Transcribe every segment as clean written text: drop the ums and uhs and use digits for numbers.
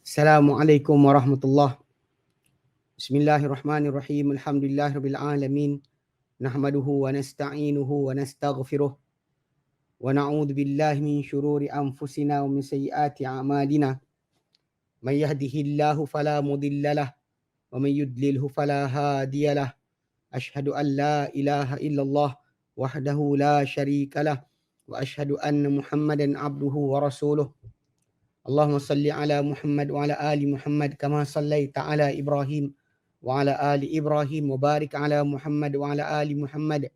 Assalamualaikum warahmatullahi. Bismillahirrahmanirrahim. Alhamdulillahirabbil alamin. Nahmaduhu wa nasta'inuhu wa nastaghfiruh. Wa na'udzu billahi min syururi anfusina wa min sayyiati a'malina. May yahdihillahu fala mudhillalah wa may yudlilhu fala hadiyalah. Asyhadu an la ilaha illallah wahdahu la syarikalah wa asyhadu anna Muhammadan abduhu wa rasuluh. Allahumma salli ala Muhammad wa ala ali Muhammad kama sallaita ala Ibrahim wa ala ali Ibrahim wa barik ala Muhammad wa ala ali Muhammad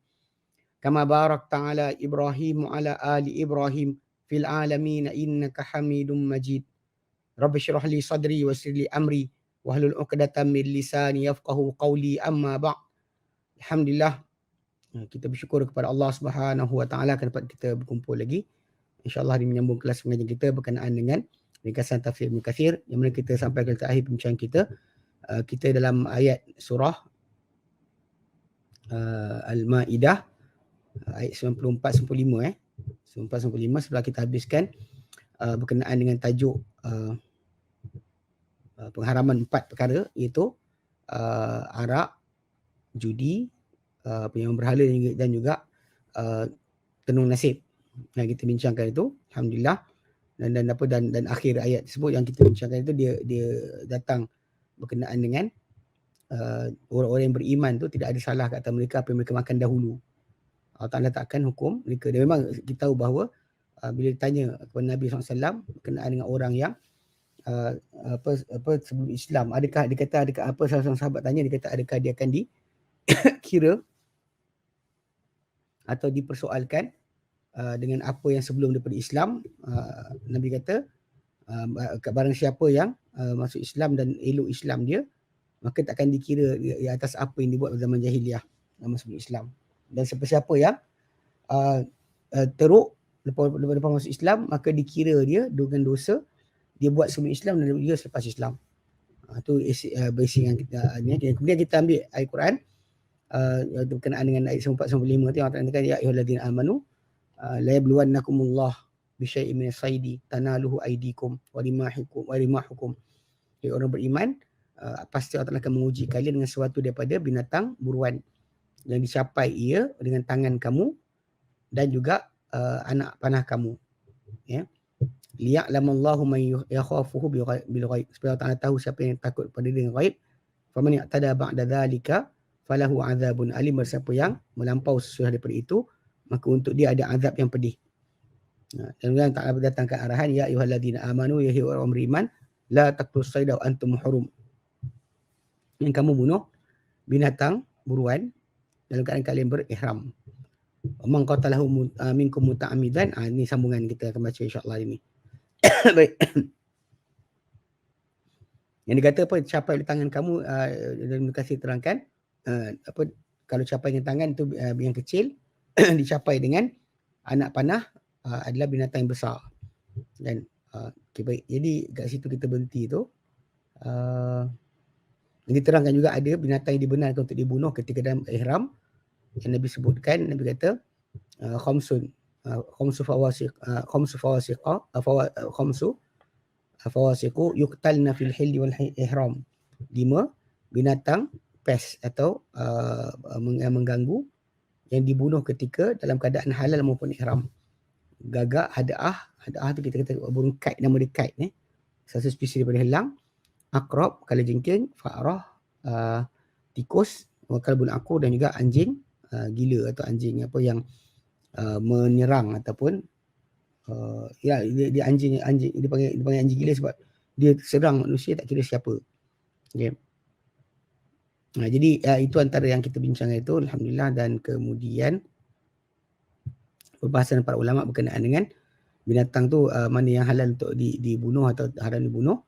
kama barakta ala Ibrahim wa ala ali Ibrahim fil alamin innaka Hamidum Majid. Rabbi shrah li sadri wa yassir li amri wahlul 'uqdatam min lisani yafqahu qawli, amma ba'd. Alhamdulillah, kita bersyukur kepada Allah Subhanahu wa taala kerana dapat kita berkumpul lagi. InsyaAllah hari menyambung kelas pengajian kita berkenaan dengan ringkasan tafsir Ibn Kathir yang mana kita sampai ke akhir perbincangan kita. Kita dalam ayat surah Al-Ma'idah ayat 94-95 94-95 setelah kita habiskan berkenaan dengan tajuk pengharaman 4 perkara, iaitu arak, judi, penyambahan berhala dan juga tenung nasib. Yang kita bincangkan itu, alhamdulillah, dan akhir ayat tersebut yang kita bincangkan itu dia datang berkenaan dengan orang-orang yang beriman tu tidak ada salah kata mereka apa yang mereka makan dahulu. Allah Ta'ala takkan hukum mereka. Dan memang kita tahu bahawa bila ditanya kepada Nabi SAW berkenaan dengan orang yang sebelum Islam, adakah dia kata, adakah apa salah seorang sahabat tanya, dia kata adakah dia akan dikira atau dipersoalkan dengan apa yang sebelum daripada Islam. Nabi kata barang siapa yang masuk Islam dan elok Islam dia, maka tak akan dikira di atas apa yang dibuat pada zaman jahiliah zaman sebelum Islam. Dan siapa-siapa yang teruk lepas masuk Islam, maka dikira dia dengan dosa dia buat sebelum Islam dan juga selepas Islam. Itu basic yang kita ni. Kemudian kita ambil ayat Quran berkenaan dengan ayat 94-95 tu, yang Allah kata, ya ayyuhalladzina amanu la yabluwannakumullah bisyai'in minas saidi tanaluhu aydikum wa rimahukum. Jadi orang beriman, pasti Allah akan menguji kalian dengan sesuatu daripada binatang buruan yang dicapai ia dengan tangan kamu dan juga anak panah kamu. Ya. Liya'lamallahu man yakhafuhu bil ghaib. Supaya Allah tahu siapa yang takut pada dia dengan ghaib. Faman ya'tada ba'da dzalika falahu 'adzabun alim. Siapa yang melampau sesuai daripada itu, maka untuk dia ada azab yang pedih. Dan kemudian Ta'ala berdatangkan arahan, ya ayyuhalladzina amanu, ya orang beriman, la taqtulus sayda wa antum hurum. Yang kamu bunuh binatang buruan dalam keadaan kalian berihram. Man qatalahu minkum muta'ammidan. Ini sambungan kita akan baca insya-Allah ini. Baik. Yang dikata apa, capai oleh tangan kamu, dan kasih terangkan kalau capai dengan tangan itu yang kecil dicapai dengan anak panah adalah binatang yang besar. Dan okay, baik. Jadi kat situ kita berhenti tu. Diterangkan juga ada binatang yang dibenarkan untuk dibunuh ketika dalam ihram. Yang Nabi sebutkan, Nabi kata khamsu fawasiqu yuqtalna fil hilli wal ihram. 5 binatang pest atau mengganggu yang dibunuh ketika dalam keadaan halal maupun ihram. Gagak, hada'ah tu kita kata burung kait, nama dia kait, satu spesies daripada helang. Akrab, kalajengking. Fa'rah, tikus. Kalbul aqur, dan juga anjing gila atau anjing apa yang menyerang ataupun dia anjing dia panggil anjing gila sebab dia serang manusia tak kira siapa. Okay. Jadi itu antara yang kita bincangkan itu, alhamdulillah. Dan kemudian perbahasan para ulama berkenaan dengan binatang tu mana yang halal untuk dibunuh atau haram dibunuh.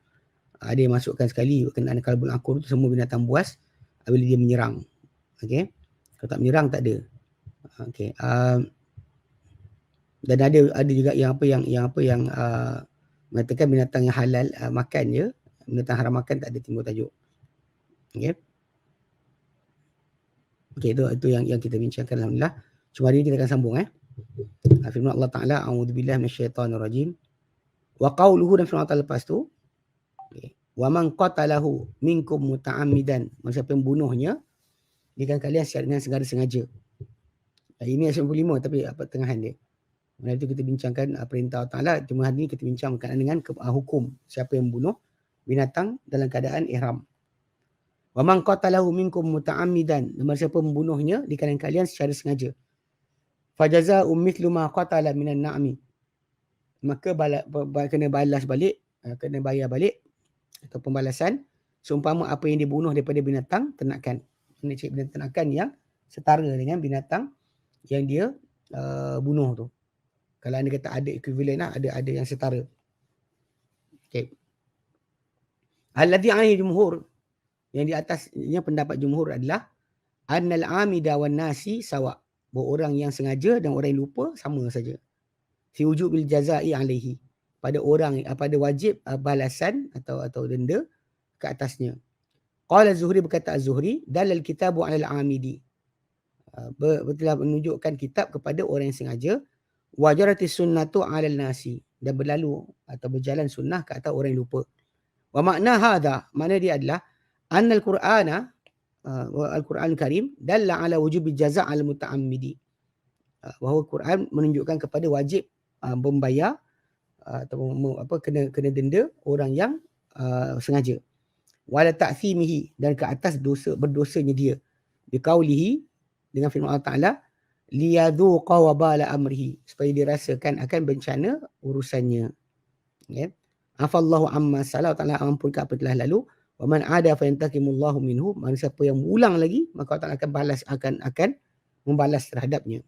Ada yang masukkan sekali berkenaan kalbul aqur tu semua binatang buas bila dia menyerang. Okey. Kalau tak menyerang tak ada. Okey. Dan ada juga yang mengatakan binatang yang halal makan je, binatang haram makan tak ada timbul tajuk. Okey. Okey, itu yang kita bincangkan, alhamdulillah. Cuma hari ini kita akan sambung firman Allah Ta'ala, a'udzubillahi minasyaitonirrajim. Wa qauluhu, dan firman Allah lepas tu. Okay. Wa man qatalahu minkum muta'ammidan. Siapa yang bunuhnya di kalangan kalian secara dengan sengaja. Ini ayat 95 tapi apa tengahan dia. Malam itu kita bincangkan perintah Allah Ta'ala. Cuma hari ini kita bincang berkaitan dengan hukum siapa yang bunuh binatang dalam keadaan ihram. Wa man qatalahu minkum muta'ammidan. Siapa membunuhnya di kalangan kalian secara sengaja. Fajaza'u mithlu ma qatala minan na'mi. Maka kena balas balik, kena bayar balik atau pembalasan seumpama apa yang dibunuh daripada binatang ternakan. Ini cik binatang ternakan yang setara dengan binatang yang dia bunuh tu. Kalau anda kata ada equivalent lah, ada yang setara. Okey. Alladhi alaihi jumhur, yang di atasnya pendapat jumhur adalah annal amida wan nasi sawa. Bahawa orang yang sengaja dan orang yang lupa sama saja. Fi wujubil jazai alaihi. Pada wajib balasan atau denda ke atasnya. Qala Az-Zuhri, berkata Az-Zuhri, dalal kitabu 'alal 'amidi. Telah menunjukkan kitab kepada orang yang sengaja. Wajaratis sunnatu 'alal nasi, dan berlalu atau berjalan sunnah ke atas orang yang lupa. Wa makna hadha, makna dia adalah annal Qur'ana Al-Quran Karim dalla 'ala wujubi jaza' al muta'ammidi. Bahawa Quran menunjukkan kepada wajib membayar atau kena denda orang yang sengaja. Wala ta'thimihi, dan ke atas berdosanya dia. Biqaulihi, dengan firman Allah Ta'ala, liyadhuqa wabala amrihi, supaya dirasakan akan bencana urusannya. Okay. Afallahu amma salah, Allah Ta'ala ampunkan apa telah lalu. Wa man ada fa yantakimullahu minhu, manusia siapa yang ulang lagi maka Allah Ta'ala akan balas, akan membalas terhadapnya.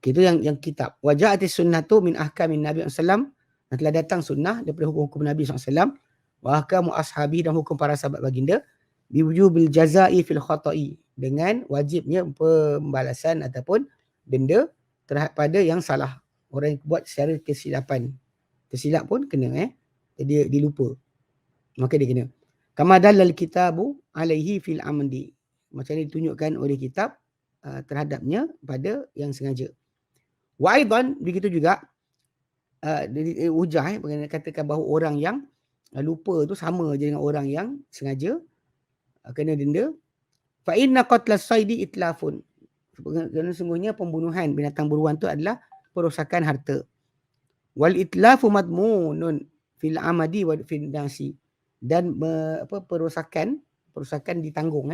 Itu yang kitab. Wa ja'atis sunnatu min ahkamin Nabi SAW, dan telah datang sunnah daripada hukum-hukum Nabi SAW. Wa ahkamu ashabi, dan hukum para sahabat baginda. Biwujubil jazai fil khata'i, dengan wajibnya pembalasan ataupun denda terhadap pada yang salah. Orang yang buat secara kesilapan. Tersilap pun kena, dia lupa. Maka dia kena. Kama dalal kitabu alaihi fil amdi. Macam ini ditunjukkan oleh kitab terhadapnya pada yang sengaja. Wa aidan, begitu juga hujah katakan bahawa orang yang lupa tu sama je dengan orang yang sengaja kena denda. Fa inna qatlas saidi itlafun. Kerana sungguhnya pembunuhan binatang buruan tu adalah perosakan harta. Wal itlafu madmunun fil amadi wa fil nasi. Dan perosakan ditanggung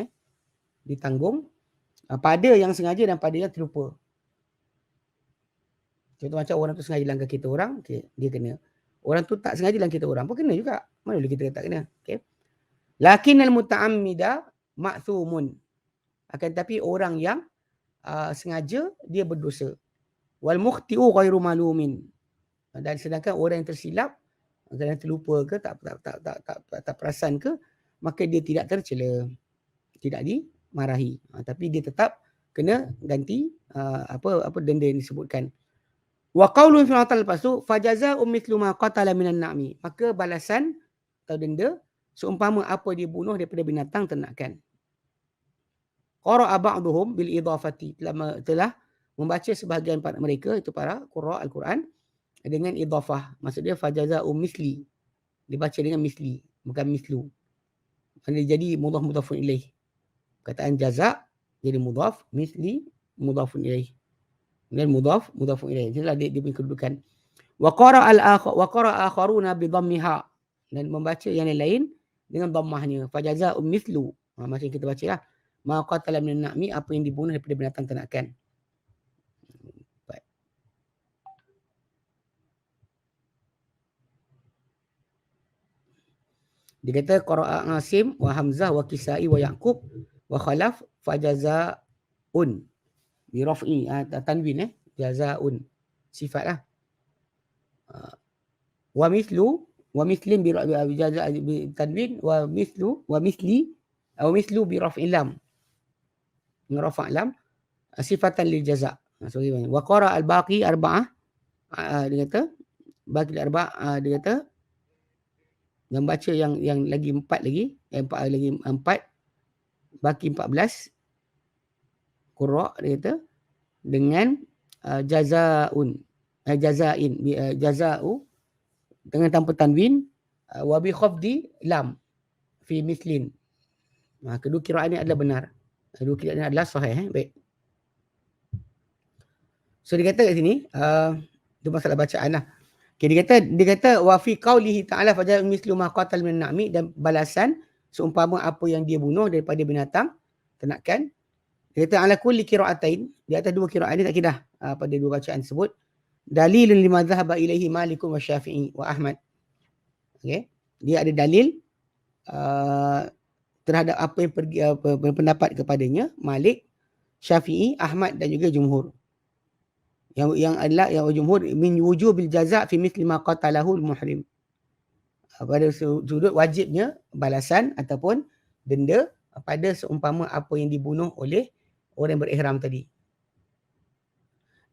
pada yang sengaja dan pada yang terlupa. Contoh macam orang tu sengaja langgar kereta orang, okay, dia kena. Orang tu tak sengaja langgar kereta orang pun kena juga. Mana boleh kita tak kena? Okay. Lakinnal muta'ammida ma'thumun. Akan tetapi orang yang sengaja dia berdosa. Wal mukhti'u ghairu malumin. Dan sedangkan orang yang tersilap, kadang terlupa ke tak perasan ke, maka dia tidak tercela, tidak dimarahi. Tapi dia tetap kena ganti apa denda yang disebutkan. Wa qaulun fil atal, lepas tu fajaza'u mithlu ma qatala minan na'mi. Maka balasan atau denda seumpama apa dia bunuh daripada binatang ternakan. Qara'a ba'duhum bil idafati, telah membaca sebahagian mereka, itu para qurra al-Quran, dengan idafah. Maksudnya fajaza'u misli, dibaca dengan misli, bukan mislu. Jadi mudhaf mudhafun ilaih. Kataan jaza jadi mudhaf, misli mudhafun ilaih. Dan mudhaf mudhafun ilaih. Itulah dia punya kedudukan. Wa qara'a akharuna bi dhammiha, dan membaca yang lain dengan dhammahnya. Fajaza'u mislu. Macam kita bacalah. Ma qatala min na'mi, apa yang dibunuh daripada binatang ternakan. Dia kata qara'a Asim wa Hamzah wa Kisai wa Yaqub wa Khalaf fajaza'un bi raf'i tanwin jazaa'un sifatlah. Wa mithlu wa mithlin bi jaza' bi tanwin wa mithlu wa mithli atau mithlu bi raf'i lam. Rafa' lam sifatan lil jaza'. Wa qara'a al-baqi arba'ah, dia kata baqi arba'ah, dia kata yang baca yang lagi empat lagi, baki 14 qurra, dia kata dengan jaza'un, jaza'in, jaza'u dengan tanpa tanwin Wa bi khafdi lam fi mithlin. Kedua kiraan ini adalah benar. Kedua kiraan ini adalah sahih. Baik. So dia kata kat sini, itu masalah bacaan lah. Okay, dia kata wa fi qaulihi ta'ala faja'al mislu ma qatal min na'mi, dan balasan seumpama apa yang dia bunuh daripada binatang ternakan. Dia kata ala kulli qira'atain, di atas dua qira'at ni tak kira pada dua bacaan tersebut. Dalilun lima dhahaba ilaihi Malikun wa Syafi'i wa Ahmad. Okay. Dia ada dalil terhadap apa yang berpendapat kepadanya Malik, Syafi'i, Ahmad dan juga jumhur. Yang adalah yang jumhur min wujubil jaza' fi mithli ma qatalahu al-muhrim. Pada sudut wajibnya balasan ataupun denda pada seumpama apa yang dibunuh oleh orang yang berihram tadi.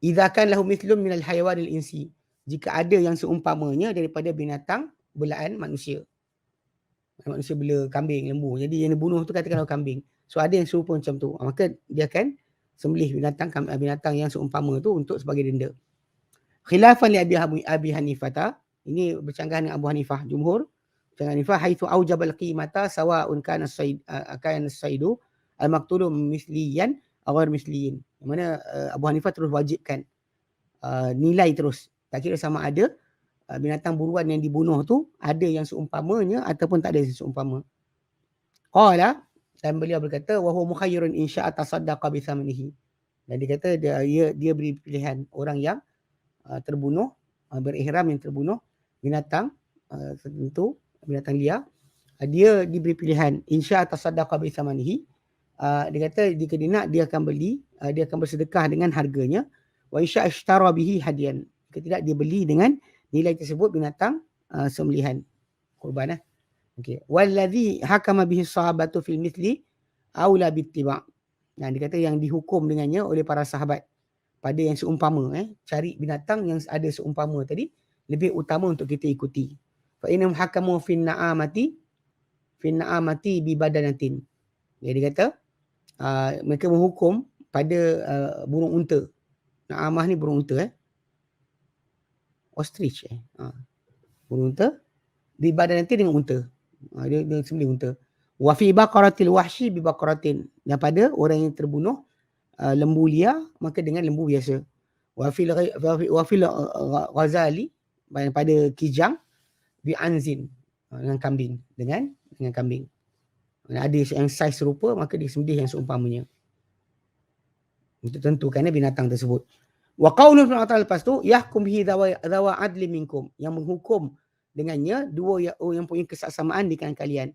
Idza kan lahu mithlun min al-hayawan al-insi. Jika ada yang seumpamanya daripada binatang belaan manusia. Manusia bela kambing, lembu. Jadi yang dibunuh tu katakanlah kambing. So ada yang serupa macam tu. Maka dia akan sembelih binatang yang seumpama tu untuk sebagai denda. Khilafan li Abi Hanifah. Ini bercanggah dengan Abu Hanifah. Jumhur bercanggah Hanifah haitsu aujabal qimata sawa'un kana as-saidu al-maqtulu misliyan aw ghair misliyin. Yang mana Abu Hanifah terus wajibkan nilai terus. Tak kira sama ada binatang buruan yang dibunuh tu ada yang seumpamanya ataupun tak ada yang seumpama. Qala, dan beliau berkata wa huwa mukhayyirun in sya'a tasaddaqa bi thamanihi. Dan dia kata dia beri pilihan orang yang terbunuh, berihram yang terbunuh binatang tertentu, binatang liar, dia diberi pilihan in sya'a tasaddaqa bi thamanihi. Dia kata jika dia nak dia akan beli, dia akan bersedekah dengan harganya. Wa in sya'a ishtara bihi hadiyan. Jika tidak dia beli dengan nilai tersebut binatang sembelihan kurban. Okey. Wallazi hakama bihi sahabatu fil mithli aula bittiba'. Nah, dia kata yang dihukum dengannya oleh para sahabat pada yang seumpama, cari binatang yang ada seumpama tadi lebih utama untuk kita ikuti. Fa innahum hakamu fin na'amati bi badanatin. Dia kata mereka menghukum pada burung unta. Na'amah ni burung unta, ostrich, burung unta bi badanatin dengan unta. Dia sembelih unta. Wa fi baqaratil wahshi bi baqaratin. Dan pada orang yang terbunuh lembu liar maka dengan lembu biasa. Wa fil ghazali, pada kijang bi anzin, dengan kambing, dengan kambing. Ada yang saiz serupa maka disembelih yang seumpamanya. Untuk tentukan binatang tersebut. Wa qaulun ta'ala, lepas tu yahkum bihi dawa adli minkum, yang menghukum dengannya dua yang punya kesaksamaan di kalangan kalian.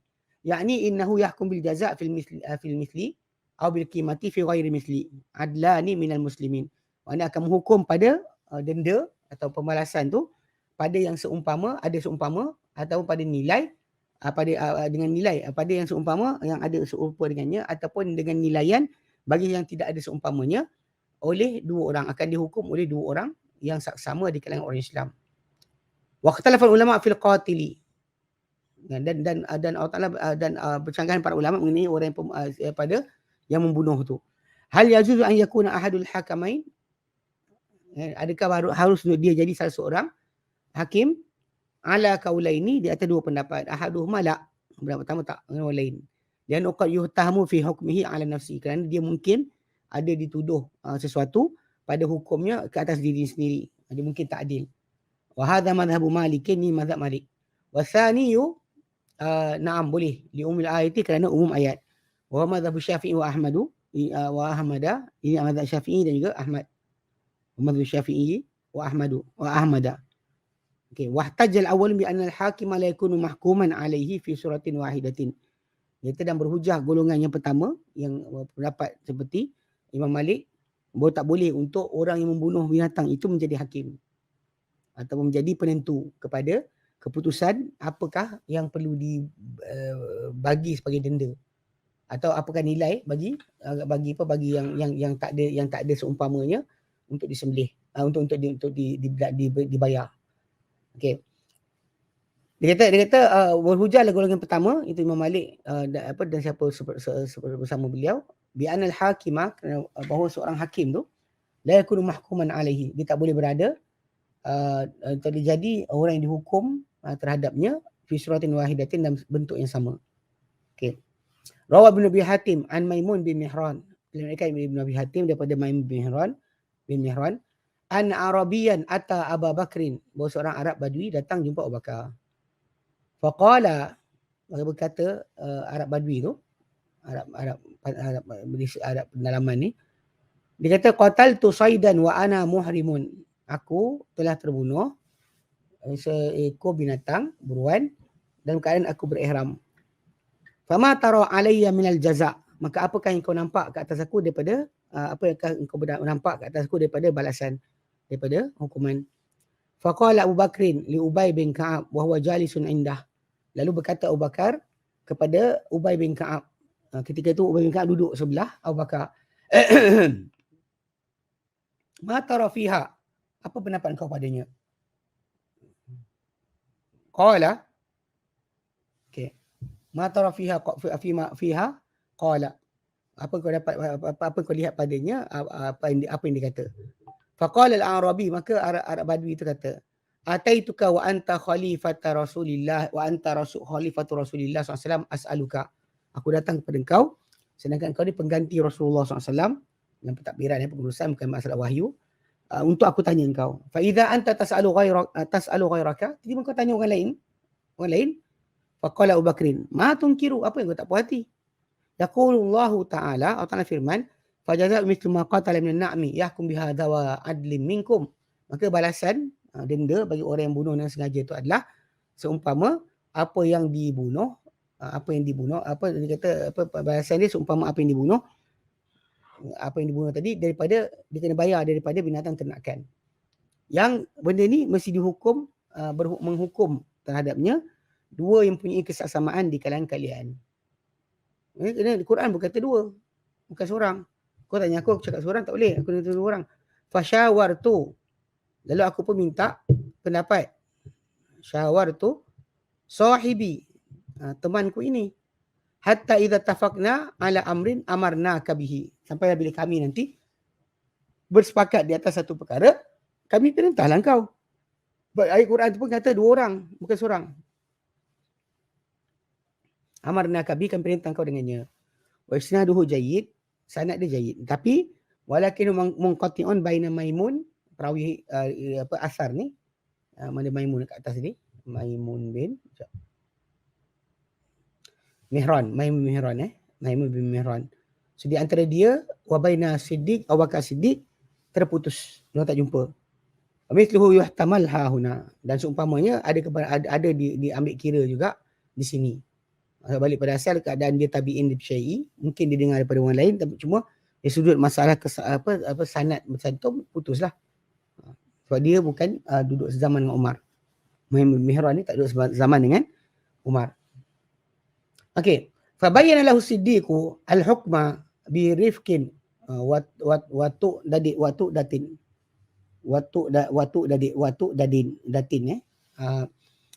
Yakni innahu yahkum bil jaza' fil mithli aw bil qimati fi ghairi mithli adlani minal muslimin. Maknanya akan menghukum pada denda atau pembalasan tu pada yang seumpama, ada seumpama, atau pada nilai dengan nilai pada yang seumpama yang ada serupa dengannya, ataupun dengan nilaian bagi yang tidak ada seumpamanya oleh dua orang, akan dihukum oleh dua orang yang saksama di kalangan orang Islam. Wa ikhtalafa ulama fil qatili. Dan Allah Taala dan percanggahan para ulama mengenai orang yang pada yang membunuh tu. Hal yajuzu an yakuna ahadul hakamain? Adakah harus dia jadi salah seorang hakim? Ala kaulaini, di atas dua pendapat. Ahaduhuma la, pendapat pertama tak, dengan orang lain. Dan uqad yuhtahamu fi hukmihi ala nafsi, kerana dia mungkin ada dituduh sesuatu pada hukumnya ke atas diri sendiri. Dia mungkin tak adil. Wa hadha madhhabu Malik, ni mazhab Malik. Wa thaniyu na'am, boleh li umul ayati, kerana umum ayat. Wa madhhabu Syafi'i wa Ahmadu wa Ahmada, ini mazhab Syafi'i dan juga Ahmad. Wa madhhabu Syafi'i wa Ahmadu wa Ahmada. Okey, wahtajal awwal bi anna al-hakim la yakunu mahkuman alaihi fi suratin wahidatin. Kita dan berhujah golongan yang pertama yang pendapat seperti Imam Malik, bahawa tak boleh untuk orang yang membunuh binatang itu menjadi hakim atau menjadi penentu kepada keputusan apakah yang perlu dibagi sebagai denda atau apakah nilai bagi yang tak ada seumpamanya untuk disembelih, untuk dibayar. Okey. Dia kata berhujahlah golongan pertama, itu Imam Malik dan siapa bersama beliau, bi anal hakima, bahawa seorang hakim tu la yakunu mahkuman alaihi, dia tak boleh berada terjadi orang yang dihukum terhadapnya fi suratin wahidatin, dalam bentuk yang sama. Okey. Rawa Ibn Abi Hatim an Maimun bin Mihran. Diriwayatkan Ibn Abi Hatim daripada Maimun bin Mihran. An Arabiyan ata Abu Bakrin. Bahawa seorang Arab Badui datang jumpa Abu Bakar. Faqala, maka berkata Arab Badui tu, Arab pedalaman ni, dia kata qataltu saydan wa ana muhrimun. Aku telah terbunuh seekor binatang buruan dalam keadaan aku berihram. Fama tara alayya minal jaza', maka apakah yang kau nampak ke atas aku daripada apakah engkau nampak ke atas aku daripada balasan, daripada hukuman. Faqala Abu Bakrin li Ubay bin Ka'ab wa huwa jalisun indah. Lalu berkata Abu Bakar kepada Ubay bin Ka'ab. Ketika itu Ubay bin Ka'ab duduk sebelah Abu Bakar. Ma tara fiha, apa pendapat kau padanya? Qala, okey. Ma tara fiha qala, apa kau dapat, apa kau lihat padanya, apa yang dia kata. Faqala al-Arabi, maka Arab Badui itu kata, ataituka wa anta khalifatu Rasulillah wa anta khalifatu Rasulillah SAW as'aluka. Aku datang kepada engkau sedangkan engkau ni pengganti Rasulullah SAW dalam pentadbiran, pengurusan, bukan masalah wahyu. Untuk aku tanya engkau. Fa idza anta tas'alu ghairaka, tiba-tiba kau tanya orang lain. Faqala Abu Bakrin, ma tunkiru, apa yang kau tak puas hati? Yaqulullahu ta'ala, Allah Ta'ala firman, fajaza'u mithlu ma qatala minan na'mi yahkum biha dawa adlim minkum. Maka balasan denda bagi orang yang bunuh dengan sengaja itu adalah seumpama apa yang dibunuh, apa dia kata, balasan dia seumpama apa yang dibunuh tadi, daripada dia kena bayar daripada binatang ternakan. Yang benda ni mesti dihukum, menghukum terhadapnya dua yang punya kesamaan di kalangan kalian. Di Quran berkata dua, bukan seorang. Kau tanya aku cakap seorang tak boleh, aku nak dua orang. Fasyawartu, lalu aku pun minta pendapat. Syawartu sahibi, temanku ini. Hatta idza tafaqna ala amrin amarnaka bihi, sampai bila kami nanti bersepakat di atas satu perkara, kami perintahlah kau. Ayat Quran itu pun kata dua orang, bukan seorang. Amarnaka bihi, kami perintah kau dengannya. Wa isnaduhu jayyid, sanad dia jayyid. Tapi walakin munqati'un baina Maimun, perawi asar ni, mana Maimun kat atas ni? Maimun bin Mihran, Maimun bin Mihran. So di antara dia wa baina Siddiq, Abu Bakar Siddiq, terputus, dia tak jumpa. Mithluhu yuhtamal ha huna, dan seumpamanya ada diambil kira juga di sini. Balik pada asal keadaan dia tabi'in di syai'i, mungkin dia dengar daripada orang lain, tapi cuma dia sudut masalah sanad macam tu, putuslah. Sebab dia bukan duduk sezaman dengan Umar. Maimun bin Mihran ni tak duduk zaman dengan Umar. Okey, fa bayyana lahu Siddiqu al-hukma bi rifqin wa datin.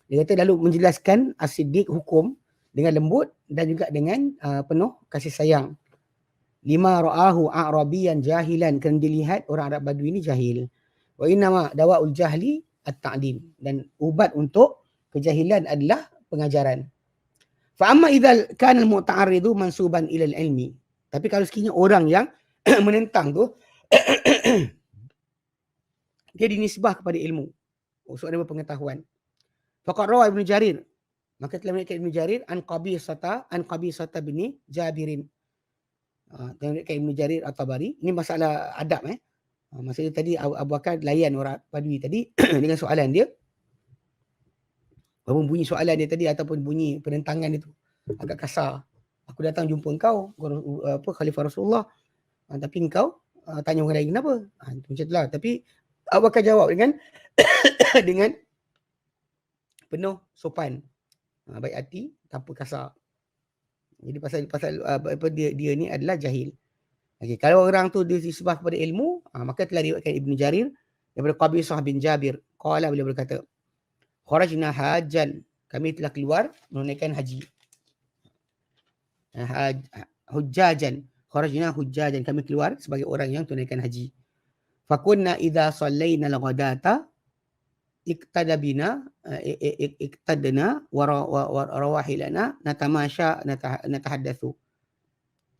Dia kata lalu menjelaskan As-Siddiq hukum dengan lembut dan juga dengan penuh kasih sayang. Lima ra'ahu a'rabiyan jahilan, kerana dilihat orang Arab Badui ini jahil. Wa innama dawa'ul jahli at-ta'lim, dan ubat untuk kejahilan adalah pengajaran. Fa amma idza kana al-muta'arridu mansuban ila al-ilmi, tapi kalau sekiranya orang yang menentang tu dia dinisbah kepada ilmu, soalnya berpengetahuan. Faqad rawa Ibn Jarir, maka telah meriwayatkan Ibn Jarir an Qabisata bin Jabirin. Telah meriwayatkan Ibn Jarir At-Tabari. Ini masalah adab. Maksudnya tadi Abu Bakar layan orang Badui tadi dengan soalan dia. Walaupun bunyi soalan dia tadi ataupun bunyi penentangan itu agak kasar. Aku datang jumpa engkau, Khalifah Rasulullah, tapi engkau tanya orang lain kenapa? Macam itulah. Tapi Abu Bakar jawab dengan dengan penuh sopan, baik hati, tanpa kasar. Jadi pasal dia ni adalah jahil. Okay, kalau orang tu disebah kepada ilmu, maka telah diriwayatkan Ibn Jarir daripada Qabisah bin Jabir. Qala, beliau berkata, kharajna hajjan, kami telah keluar menunaikan haji. Hujjajan, kharajna hujjajan, kami keluar sebagai orang yang tunaikan haji. Fakunna idza sallaina al-ghadata iqtadabina iqtadna wa rawahilana natamasya natahaddatsu.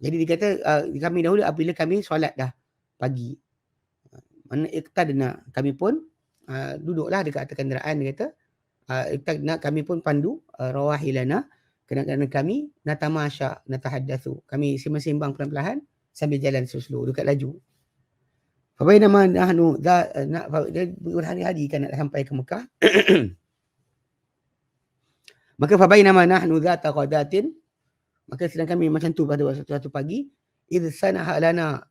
Jadi dia kata kami dahulu apabila kami solat dah pagi. Mana iqtadna, kami pun duduklah dekat atas kenderaan, dia kata iqtadna, kami pun pandu rawahilana, kenderaan kami, natamasya natahaddatsu, kami sembang perlahan-lahan sambil jalan slow dekat laju. Fabainama nahnu dia berhari-hari kan nak sampai ke Mekah. Maka fabainama nahnu dzata qadatin, maka sedang kami macam tu pada suatu pagi, idh sanaha lana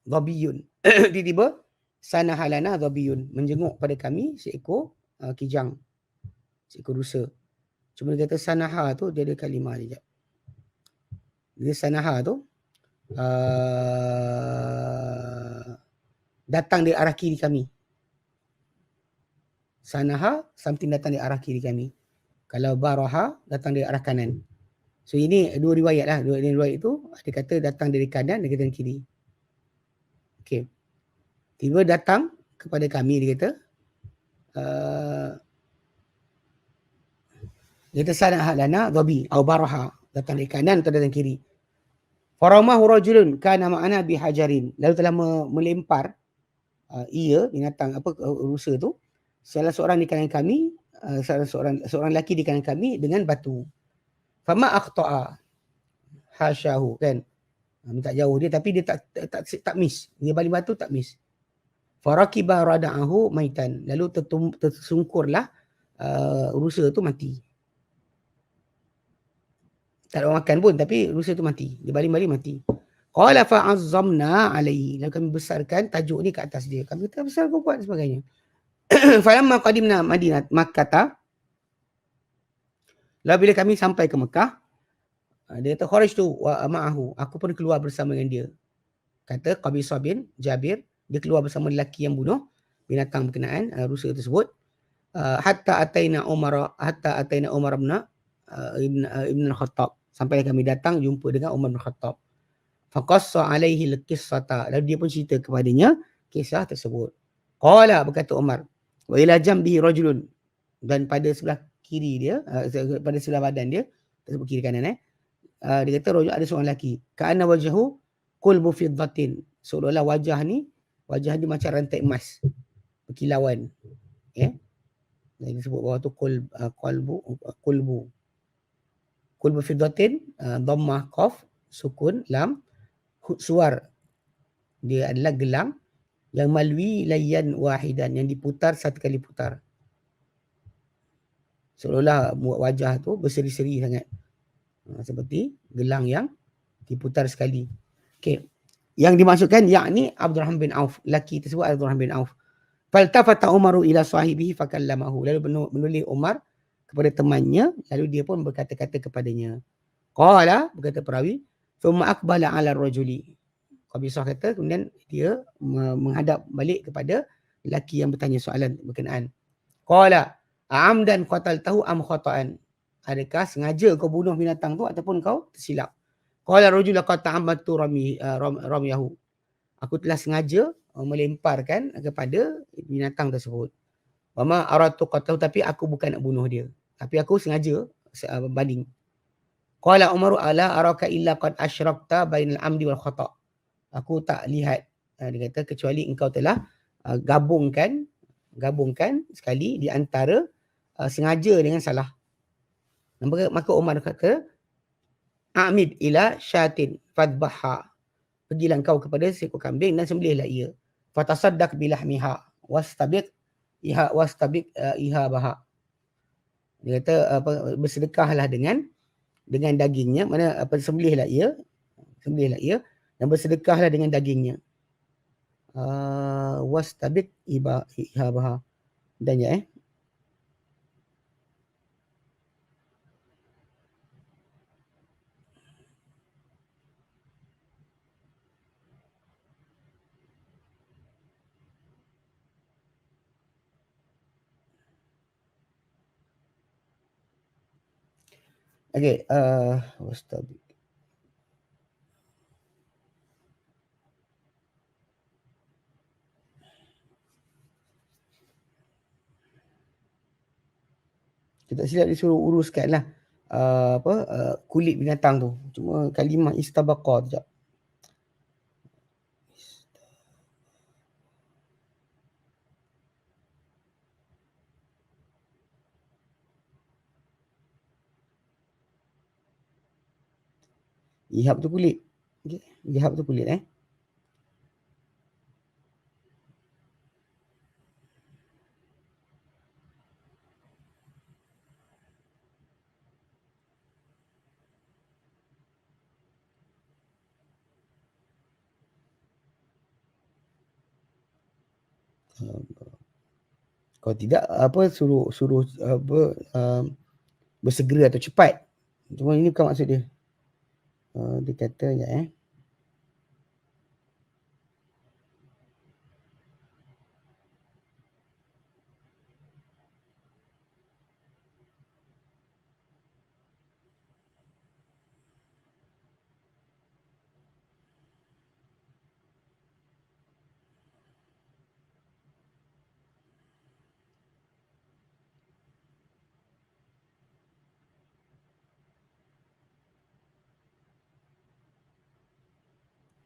dhabiyun. Tiba-tiba sanaha lana dhabiyun, menjenguk pada kami seekor kijang, seekor rusa. Cuma dia kata sanaha tu dia ada kalimah dia. Dia sanaha tu datang dari arah kiri kami. Sanaha, something datang dari arah kiri kami. Kalau baraha, datang dari arah kanan. So ini dua riwayat lah. Dua riwayat itu, ada kata datang dari kanan, ada kata dari kiri. Okay. Tiba datang kepada kami, dia kata, dia kata sanaha lana dhabi, au baraha, datang dari kanan atau datang dari kiri. Faramahu rajulun kana ma'ana bihajarin. Lalu telah melempar ia binatang rusa tu, salah seorang di kalangan kami, seorang lelaki di kalangan kami dengan batu. Fama akhta'a hasyahu, kan, minta jauh dia tapi dia tak miss, dia balik batu tak miss. Farakiba rada'ahu maitan, lalu tersungkurlah rusa tu mati. Tak ada orang makan pun tapi rusa tu mati, dia balik mati. Qala fa'azzamna alaihi, lalu kami besarkan tajuk ni ke atas dia, kami kata besar kau buat sebagainya. Falamma qadimna Madinah Makkah, lalu bila kami sampai ke Mekah, dia kata kharajtu wa ma'ahu, aku pun keluar bersama dengan dia. Kata Qabisah bin Jabir, dia keluar bersama lelaki yang bunuh binatang berkenaan rusa tersebut. Hatta ataina Umar ibn al-Khattab, sampai kami datang jumpa dengan Umar bin Khattab. Faqassa alaihi al-qissata, lalu dia pun cerita kepadanya kisah tersebut. Qala, berkata Umar, wa ila jambihi rajulun, dan pada sebelah kiri dia, pada sebelah badan dia, tersebut kiri kanan dia kata ada seorang lelaki, ka'anna wajhahu qulbu fiddatin, seolah-olah wajah ni macam rantai emas berkilauan, ya. Yang disebut bawah tu qulbu fiddatin, dhammah qaf, sukun lam, suar, dia adalah gelang yang malwi layyan wahidan, yang diputar satu kali putar. Seolah-olah wajah tu berseri-seri sangat, seperti gelang yang diputar sekali. Okey. Yang dimaksudkan yakni Abdurrahman bin Auf, lelaki tersebut Abdurrahman bin Auf. Faltafata Umaru ila sahibihi fakallamahu, lalu menoleh Umar kepada temannya, lalu dia pun berkata-kata kepadanya. Qala, berkata perawi, thumma aqbala ala rajuli. Qabisah kata, kemudian dia menghadap balik kepada lelaki yang bertanya soalan berkenaan. Qala amdan qataltahu am khata'an, adakah sengaja kau bunuh binatang tu ataupun kau tersilap? Qala rajul laqad ta'ammadtu ramyahu, aku telah sengaja melemparkan kepada binatang tersebut. Wa ma aradtu qatlahu, tapi aku bukan nak bunuh dia, tapi aku sengaja baling. Qala Umaru ala araka illa qad asyrakta bainal amdi wal khata', aku tak lihat, dia kata, kecuali engkau telah gabungkan sekali di antara sengaja dengan salah. Maka Umar kata, a'mid ila syatin fadbaha, pergilah engkau kepada seekor kambing dan sembelihlah ia. Fatasaddaq bilahmiha wastabiq ihabaha, dia kata bersedekahlah dengan dagingnya, mana sembelihlah ia dan bersedekahlah dengan dagingnya. Wastabiq ihabaha, dan ya okey, wastabiq. tak silap dia suruh uruskan lah kulit binatang tu. Cuma kalimah istabaqa tu. Ihab tu kulit. Okay. Ihab tu kulit Kalau tidak suruh bersegera atau cepat. Cuma ini bukan maksud dia. Dia kata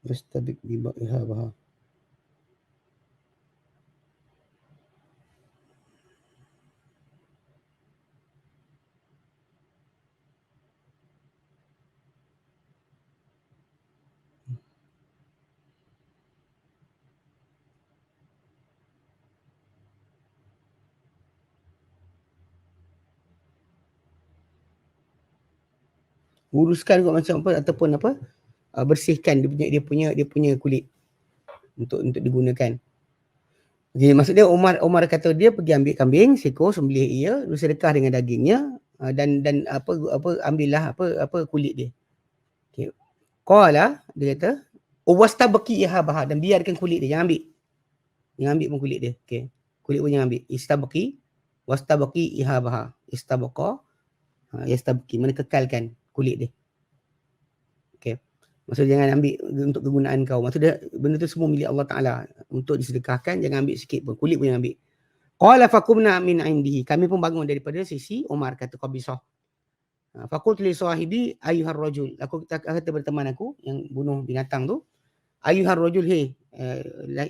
Mustabik bibak ihabah. Uruskan kot macam apa ataupun bersihkan dia punya kulit untuk digunakan. Jadi maksud dia Umar kata dia pergi ambil kambing, seekor, sembelih ia, sedekah dengan dagingnya dan ambillah kulit dia. Okey. Qala dia kata wastabqi ihabaha dan biarkan kulit dia, jangan ambil. Jangan ambil pun kulit dia. Okey. Kulit pun jangan ambil. Istabqi wastabqi ihabaha. Istabqa yastabqi, mana kekalkan kulit dia. Okey. Maksudnya jangan ambil untuk kegunaan kau. Maksudnya benda tu semua milik Allah Ta'ala. Untuk disedekahkan, jangan ambil sikit pun. Kulit pun jangan ambil. Qala faqumna min indihi. Kami pun bangun daripada sisi Umar, kata Qabisah. Faqultu li sahibi ayyuhar rajul. Aku kata berteman aku yang bunuh binatang tu. Ayyuhar rajul, hey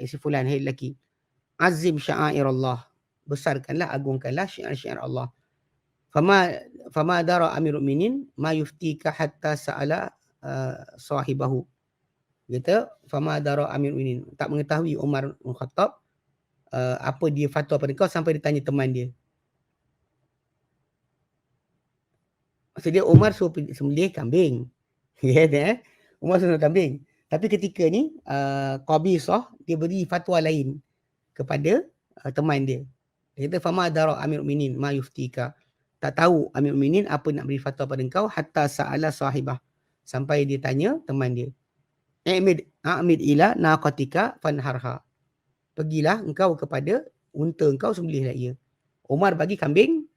si fulan, hey lelaki. Azim sya'air Allah. Besarkanlah, agungkanlah syiar-syiar Allah. Fama dara amirul minin ma yuftika hatta sa'ala sahibahu. Kata fama dara amirul minin, tak mengetahui Umar bin Khattab apa dia fatwa pada kau sampai dia tanya teman dia. Maksud dia Umar suruh sembelih kambing. Umar suruh kambing. Tapi ketika ni Qabisah dia beri fatwa lain kepada teman dia. Dia kata fama dara amirul minin ma yuftika. Tak tahu amirul minin apa nak beri fatwa pada kau hatta sa'ala sahibah, sampai dia tanya teman dia. A'mid ila naqatika fanharha. Pergilah engkau kepada unta engkau, sembelihlah ia. Umar bagi kambing,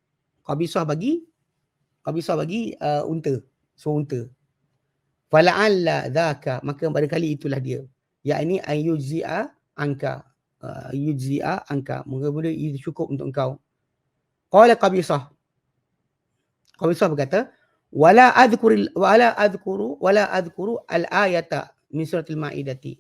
Qabisah bagi unta, unta. Fala'alla dhaka, maka barangkali itulah dia. Yakni ayyujzi'a anka. Yujzi'a anka, mula-mula itu cukup untuk engkau. Qala Qabisah berkata, wala adhkuru al-ayata min suratul Maidati.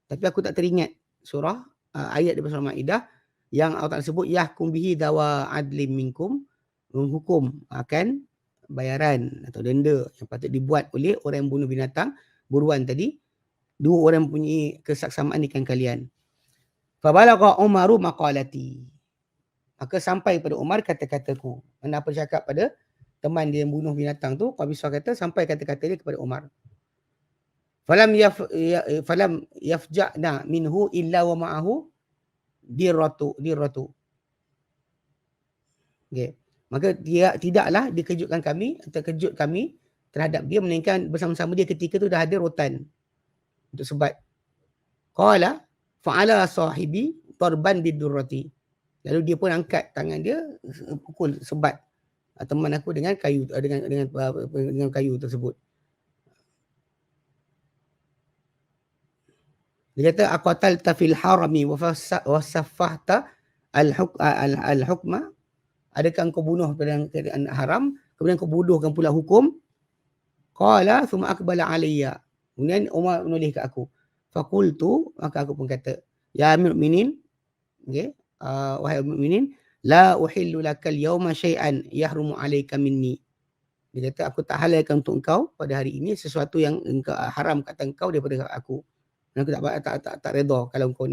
Tapi aku tak teringat surah ayat daripada surah Maidah yang Allah Ta'ala sebut yahkum bihi dawa adlim minkum, menghukum akan bayaran atau denda yang patut dibuat oleh orang yang bunuh binatang buruan tadi, dua orang mempunyai kesaksamaan di kalangan kalian. Fabalagha Umaru maqalati, maka sampai pada Umar kata-kataku. Mana apa cakap pada teman dia yang bunuh binatang tu, Qabisah kata sampai kata-kata dia kepada Umar. Falam yafja'na minhu illa wa ma'ahu dirratu. Okay. Maka dia tidaklah dikejutkan kami, terkejut kami terhadap dia, melainkan bersama-sama dia ketika tu dah ada rotan untuk sebat. Qala fa'ala sahibi tarban bidurrati. Lalu dia pun angkat tangan dia pukul sebat teman aku dengan kayu, dengan kayu tersebut. Dia kata aqatalta fil harami wa saffahta al-hukma adakah engkau bunuh pada keadaan haram, kemudian kau bodohkan pula hukum? Qala thumma aqbala alayya. Kemudian Umar menoleh ke aku. Faqultu, maka aku pun kata, ya Amirul Mukminin, okey, wahai mukminin, la uhillu lakal yawma syai'an yahrumu alayka minni. Dia kata, aku tak halalkan untuk engkau pada hari ini sesuatu yang engkau haram kata engkau daripada aku. Dan aku tak redha kalau engkau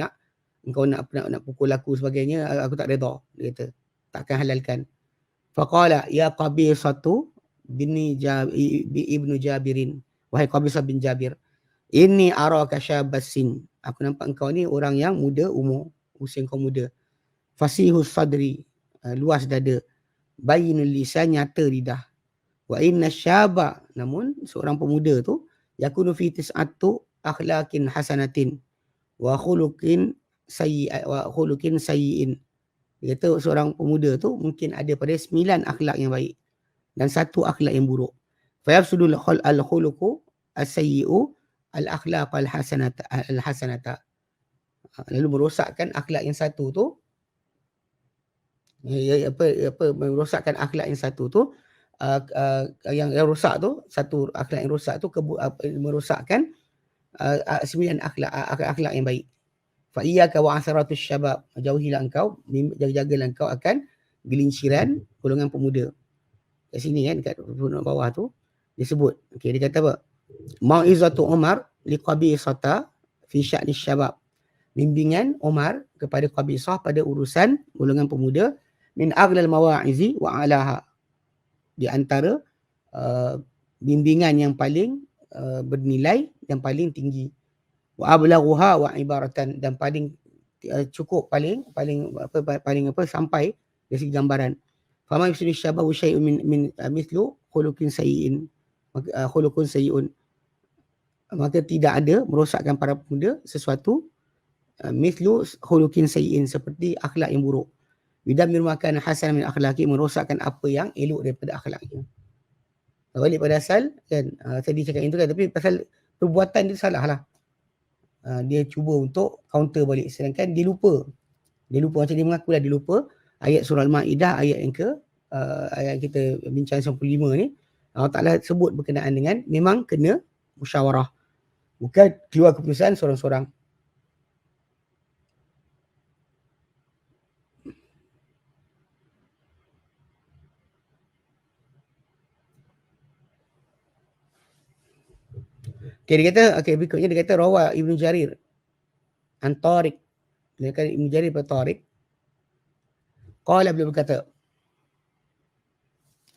nak pukul aku sebagainya, aku tak redha. Dia kata, takkan halalkan. Faqala ya Qabisatu ibnu Jabirin. Wahai Qabisah bin Jabir, inni araka syabasin. Aku nampak engkau ni orang yang muda umur, usia engkau muda. Fasihus sadri, luas dada. Bayinul lisan, nyata lidah. Wa inna syaba, namun seorang pemuda tu yakunu fi tis'atu akhlaqin hasanatin wa khuluqin sayyi'in. Dia kata seorang pemuda tu mungkin ada pada 9 akhlak yang baik dan 1 akhlak yang buruk. Fa yafsudul al-khuluqu as-sayyi'u al-akhlaq al-hasanata. Lalu merosakkan akhlak yang satu tu, merosakkan akhlak yang satu tu, yang rosak tu, satu akhlak yang rosak tu merosakkan 9 akhlak yang baik. Fa iyyaka wa asaratus syabab, jauhilah engkau, jagalah engkau akan gelinciran golongan pemuda. Kat sini kan, dekat bawah tu disebut. Okey, dia kata apa? Mau'izatu Umar liqabisata fi sya'ni syabab. Bimbingan Umar kepada Qabisah pada urusan golongan pemuda, min aghlal mawa'izi wa alaha. Di antara bimbingan yang paling bernilai, yang paling tinggi. Wa ablaghuha wa ibaratan, dan paling cukup, paling sampai dari segi gambaran. Fama yusri syabahu syai'un min mithlu khuluqin sayyi'in, khuluqun sayyi'un. Maka tidak ada merosakkan para pemuda sesuatu mithlu khuluqin sayyi'in, seperti akhlak yang buruk. Bidamir makan hasan min akhlaqi, merosakkan apa yang elok daripada akhlaknya. Balik pada asal kan, tadi cakap itu kan, tapi pasal perbuatan dia salah lah. Dia cuba untuk counter balik, sedangkan dia lupa macam dia mengaku lah, dia lupa ayat surah Al-Ma'idah ayat yang ayat kita bincang 95 ni. Allah Ta'ala sebut berkenaan dengan memang kena musyawarah, bukan keluar keputusan seorang-seorang. Okay, dia kata, berikutnya dia kata rawa Ibnu Jarir an Tariq. Dia kata Ibnu Jarir pada Tariq. Qala, beliau berkata,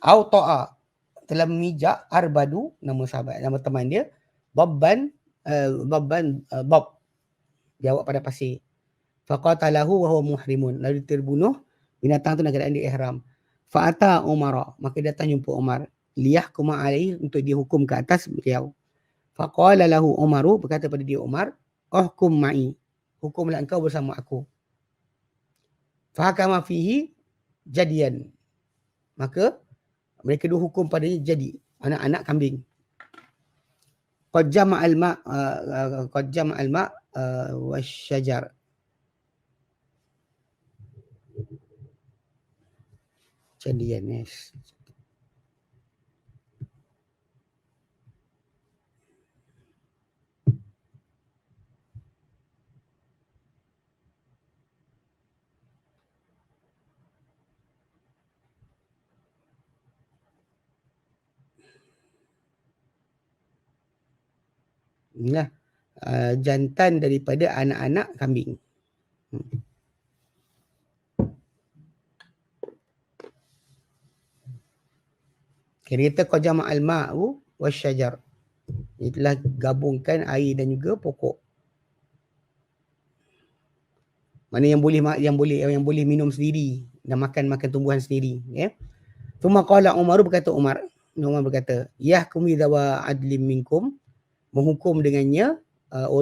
au ta'a, telah memijak Arbadu, nama sahabat, nama teman dia, babban bab, jawab pada pasir. Faqatalahu wa huwa muhrimun, lalu terbunuh binatang tu dalam keadaan dia ihram. Fa'ata Umar, maka datang jumpa Umar, liyahkuma alaihi, untuk dihukum ke atas beliau. Faqala lahu Umaru, berkata pada dia Umar, uhkum ma'i, hukumlah engkau bersama aku. Fahakama fihi jadian, maka mereka dua hukum padanya jadi anak-anak kambing. Qad jama'al ma' wasyajar. Jadian, yes. Inilah jantan daripada anak-anak kambing. Kita qad jama'al ma'u wasyajar, itulah gabungkan air dan juga pokok. Mana yang boleh minum sendiri dan makan tumbuhan sendiri, ya. Thumma qala Umar, berkata Umar berkata, yahkum idza adlim minkum, menghukum dengannya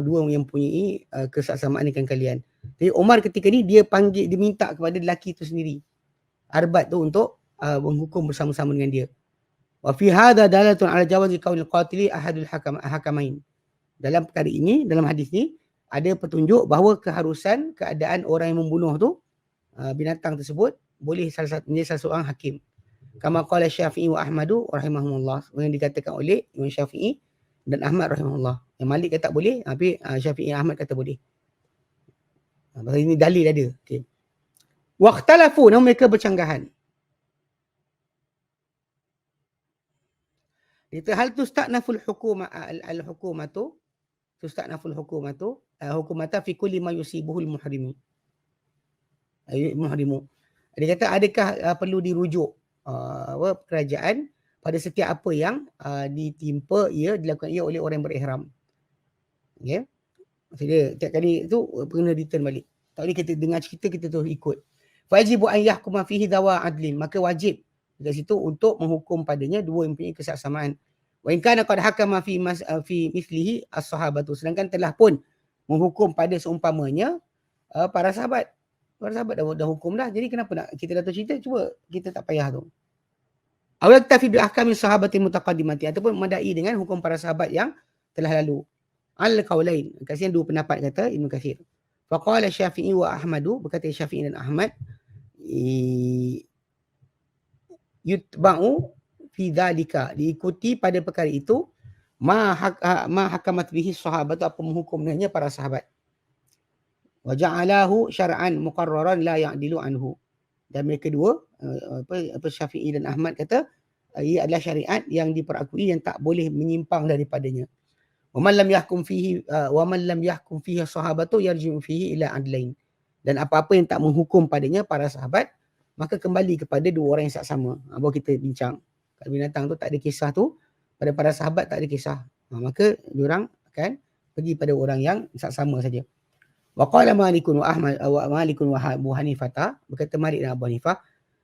dua yang mempunyai kesaksamaan dengan kalian. Jadi Umar ketika ni dia minta kepada lelaki itu sendiri, Arbad tu, untuk menghukum bersama-sama dengan dia. Wa fi hadha dalatun ala jawazi qaulil qatili ahadul hakamain. Dalam perkara ini, dalam hadis ni ada petunjuk bahawa keharusan keadaan orang yang membunuh tu binatang tersebut boleh salah seorang hakim. Kama qala Syafi'i wa Ahmadu rahimahumullah. Yang dikatakan oleh Imam Syafi'i dan Ahmad rahimahullah. Yang Malik kata tak boleh, tapi Syafi'i dan Ahmad kata boleh. Ini dalil ada. Okey. Waqtalafu, namun mereka bercanggahan. Itu hal tusta'naful hukumatu tusta'naful hukumata fi kulli ma yusibuhul muhrimu. Dia kata adakah perlu dirujuk kerajaan pada setiap apa yang dilakukan ia oleh orang yang berihram. Okey. Maksudnya tiap kali tu kena return balik. Tak boleh kita dengar cerita kita terus ikut. Fajibu an yahkuma fihi dawa adlin, maka wajib dekat situ untuk menghukum padanya dua yang mempunyai kesaksamaan. Wa in kana qad hakama fi mithlihi as-sahabatu, sedangkan telah pun menghukum pada seumpamanya para sahabat. Para sahabat dah hukum dah. Jadi kenapa nak kita dah tahu cerita, cuba kita tak payah tu. Aw yaktafi bi ahkami sahabati mutaqaddimati, ataupun memadai dengan hukum para sahabat yang telah lalu. Al-qaulain, kasihnya dua pendapat kata Ibnu Katsir. Faqala Syafi'i wa Ahmadu, berkata Syafi'i dan Ahmad, yutba'u fi dzalika, diikuti pada perkara itu ma hakamat bihi sahabat, apa menghukumnya para sahabat. Wa ja'alahu syar'an muqarraran la ya'dilu anhu. Dan mereka dua Syafi'i dan Ahmad kata ia adalah syariat yang diperakui yang tak boleh menyimpang daripadanya. Wa man lam yahkum fihi sahabatu yarji'u fihi ila adlain. Dan apa-apa yang tak menghukum padanya para sahabat, maka kembali kepada dua orang yang sama. Baru kita bincang. Kalau binatang tu tak ada kisah tu, pada para sahabat tak ada kisah. Maka diorang akan pergi pada orang yang sama saja. Wa qala Malikun wa Ahmad wa Abu Hanifah, berkata Malik dan Abu Hanifah,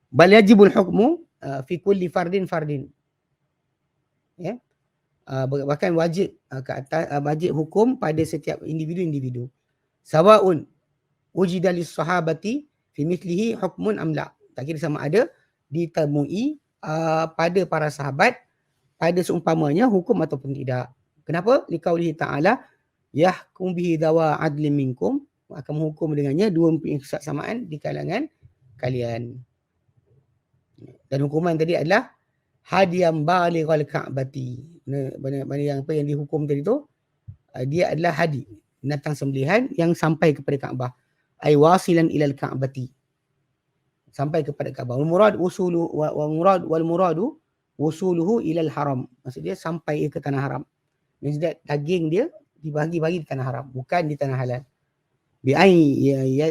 bal yajibul hukmu fi kulli fardin. Ya. Bahkan wajib ke atas wajib hukum pada setiap individu. Sawaun wujida lis sahabati fi mithlihi hukmun am la. Tak kira sama ada ditemui pada para sahabat pada seumpamanya hukum ataupun tidak. Kenapa? Liqaulihi ta'ala yahkum bihi dawa adlin minkum, akan menghukum dengannya dua kesaksamaan di kalangan kalian. Dan hukuman tadi adalah hadiyam balighal ka'bati. Mana yang apa yang dihukum tadi tu, dia adalah hadi, binatang sembelihan yang sampai kepada Kaabah. Ai wasilan ilal ka'bati, sampai kepada Kaabah. Wal muradu wusuluhu ilal haram. Maksudnya sampai ke tanah haram. Maksudnya daging dia dibagi-bagi di tanah haram, bukan di tanah halal. Bi ay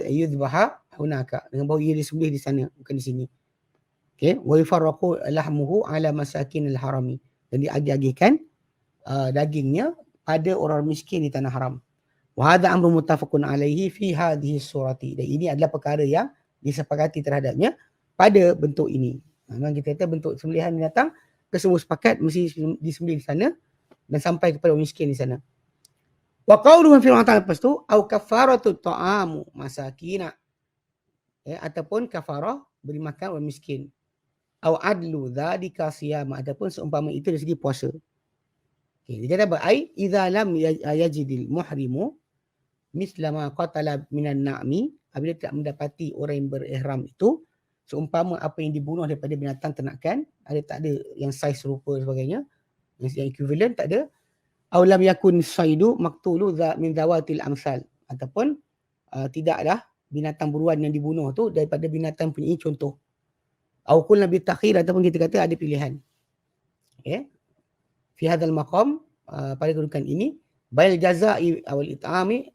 yudbaha hunaka, dengan bahawa ia disembelih di sana, bukan di sini. Okey, wa yufarraqu lahmuhu ala masakin al-harami, dan diagih-agihkan dagingnya pada orang miskin di tanah haram. Wa hadha amrun muttafaqun alaihi fi hadhihi surati, dan ini adalah perkara yang disepakati terhadapnya pada bentuk ini. Memang kita kata bentuk sembelihan binatang, kesemua sepakat mesti disembelih di sana dan sampai kepada orang miskin di sana. Wa qawluhu fi ta'ala, lepas tu au kafaratu ta'amu masakina, ataupun kafarah beri makan orang miskin. Au adlu dzalika siyam, ataupun seumpama itu dari segi puasa. Okey, dia kata apa? Ai idza lam yajidil muhrimu misla ma qatala minan na'mi, apabila tidak mendapati orang yang berihram itu seumpama apa yang dibunuh daripada binatang ternakan, tak ada yang saiz serupa sebagainya, yang equivalent tak ada. Aw lam yakun saidu maqtulu min zawatil amsal, ataupun tidaklah binatang buruan yang dibunuh tu daripada binatang punya contoh. Aw qul nabi takhir, ataupun kita kata ada pilihan. Okey. Fi hadzal maqam, pada kedudukan ini, bail jazaa'i awal it'ami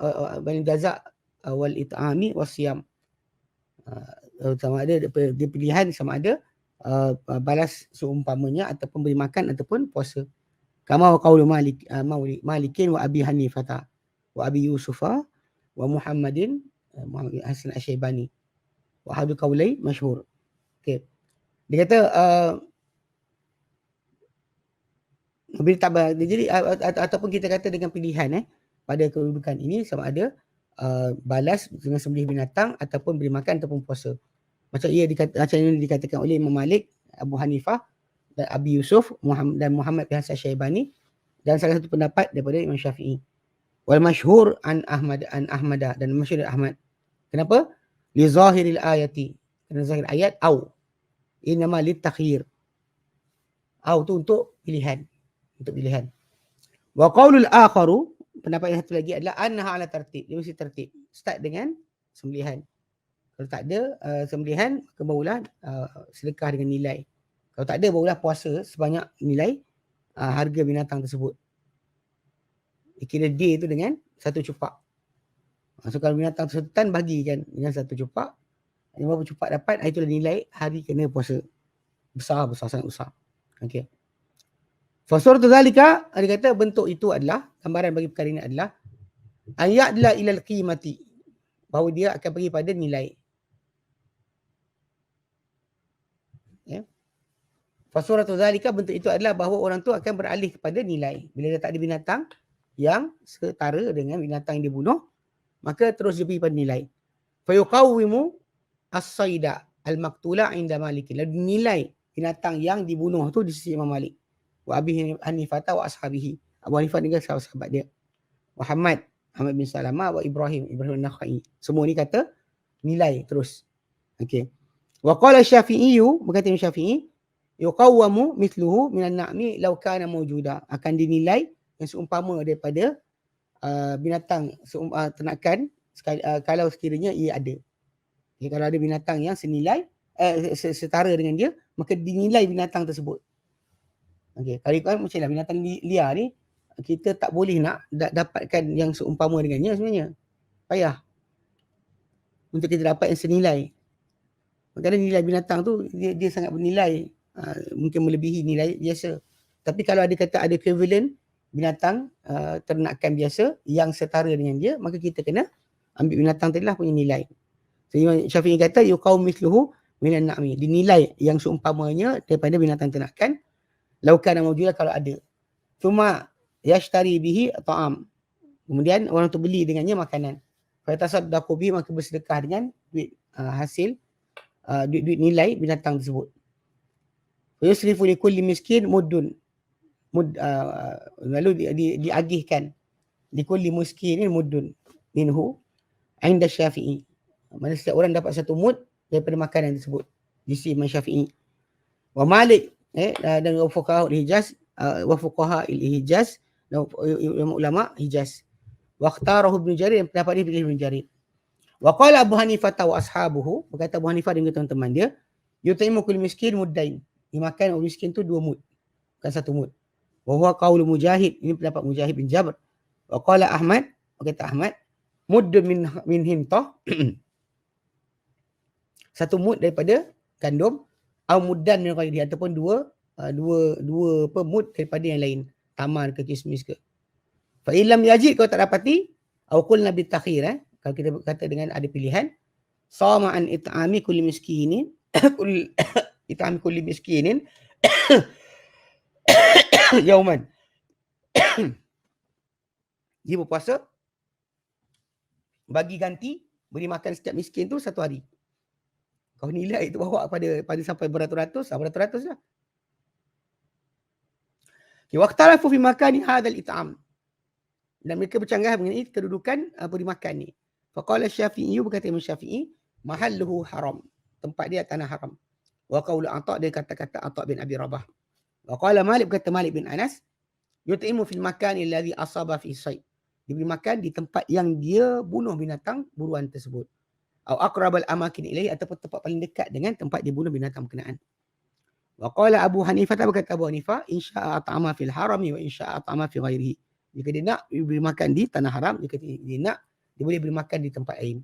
wal it'ami wasyam. Sama ada dia pilihan, sama ada balas seumpamanya ataupun beri makan ataupun puasa. Kama wa qaulu Malikin wa Abi Hanifah wa Abi Yusufa wa Muhammadin Muhammad Hasan Asy-Syaibani wa hadu qaulai masyhur. Okey. Dia kata jadi ataupun kita kata dengan pilihan pada kedudukan ini, sama ada balas dengan sembelih binatang ataupun beri makan ataupun puasa. Macam ini dikatakan oleh Imam Malik, Abu Hanifah dan Abi Yusuf dan Muhammad bin Hasan Syaibani, dan salah satu pendapat daripada Imam Syafi'i. Wal masyhur an Ahmad dan masyhur Ahmad. Kenapa? Li zahiril ayati. kerana zahir ayat au. Ini nama litakhir. Au tu untuk pilihan. Untuk pilihan. Wa qaulul akharu, pendapat yang satu lagi adalah annaha ala tertib. Dia mesti tertib. Start dengan sembelihan. Kalau tak ada sembelihan, maka barulah sedekah dengan nilai. Kalau tak ada, barulah puasa sebanyak nilai harga binatang tersebut. Kira day tu dengan satu cupak. So kalau binatang tu 1 tan, bagikan dengan satu cupak. Yang berapa cupak dapat, itulah nilai hari kena puasa. Besar, sangat besar. Okay. Fasuratu zalika, dia kata bentuk itu adalah, gambaran bagi perkara ini adalah ayatlah ilal qimati, bahawa dia akan pergi pada nilai. Ya. Fasuratu zalika, bentuk itu adalah bahawa orang tu akan beralih kepada nilai. Bila dia tak ada binatang yang setara dengan binatang yang dia bunuh, maka terus dia pergi pada nilai. Fayuqawwimu as-sayda al-maktula inda malikin. Lalu nilai binatang yang dibunuh tu di sisi Imam Malik. Wa Abi Hanifah wa ashabihi. Abu Hanifah dengan sahabat dia. Muhammad bin Salamah wa Ibrahim an-Nakhai. Semua ni kata nilai terus. Okey. Wa qala Syafi'i, berkata Imam Syafi'i, yuqawwamu mithluhu minan na'mi law kana mawjuda. Akan dinilai yang seumpama daripada binatang ternakan kalau sekiranya ia ada. Okay, kalau ada binatang yang senilai setara dengan dia, maka dinilai binatang tersebut. Okey, kalau ikut macam lah binatang liar ni, kita tak boleh nak dapatkan yang seumpama dengannya sebenarnya. Payah untuk kita dapat yang senilai. Kerana nilai binatang tu dia sangat bernilai, mungkin melebihi nilai biasa. Tapi kalau ada kata ada equivalent binatang ternakan biasa yang setara dengan dia, maka kita kena ambil binatang tadi lah punya nilai. So Imam Syafi'i kata yuqaw mithluhu minan na'mi, dinilai yang seumpamanya daripada binatang ternakan, lau kana mawjuda, kalau ada. Cuma yashtari bihi ta'am, kemudian orang tu beli dengannya makanan. Fa tasaddaqu bihi, maka bersedekah dengan duit hasil duit nilai binatang tersebut. Fa yusrifu li kulli miskin muddun. Lalu diagihkan li kulli miskin muddun minhu inda Syafi'i. Mana setiap orang dapat 1 mud daripada makanan tersebut di sisi Imam Syafi'i. Wa Malik dan fuqaha al-Hijaz, wa fuqaha al-Hijaz, dan ulama Hijaz. Wa ikhtarahu Ibn Jarir, yang pendapat dia pilih Ibn Jarir. Wa qala Abu Hanifah wa ashabuhu, berkata Abu Hanifah dan teman-teman dia, yutaimu kulli miskin muddain. Dimakan oleh miskin tu 2 mud, bukan 1 mud. Wa huwa qaulu Mujahid, ini pendapat Mujahid bin Jabr. Wa qala Ahmad, berkata Ahmad, muddun min hintah, 1 mud daripada gandum, au muddan min ghairi, ataupun dua mud daripada yang lain, tamar ke kismis ke. Fa illam yajid, kalau tak dapati, au qulna bi takhir, kalau kita berkata dengan ada pilihan, sama an it'ami kulli miskinin it'ami kulli miskinin yauman. Dia berpuasa, bagi ganti beri makan setiap miskin tu 1 hari. Kau nilai itu bawa pada sampai beratus-ratus lah. Waqtalafu fi makani hadzal it'am, dan mereka bercanggah mengenai kedudukan beri makan ni. Faqala Syafi'i, berkata Imam Syafi'i, mahalluhu haram, tempat dia tanah haram. Wa qaulu Atha, dia kata-kata Atha bin Abi Rabah. Wa qala Malik, berkata Malik bin Anas, yut'imu fil makani alladhi asaba fi sayd, diberi makan di tempat yang dia bunuh binatang buruan tersebut. Au aqrabal amakin ilaih, ataupun tempat paling dekat dengan tempat dia bunuh binatang berkenaan. Wa qala Abu Hanifah, berkata Abu Hanifah, insya'a at'ama fil harami wa insya'a at'ama fi ghairihi. Jika dia nak beri makan di tanah haram, jika dia nak, dia boleh beri makan di tempat lain.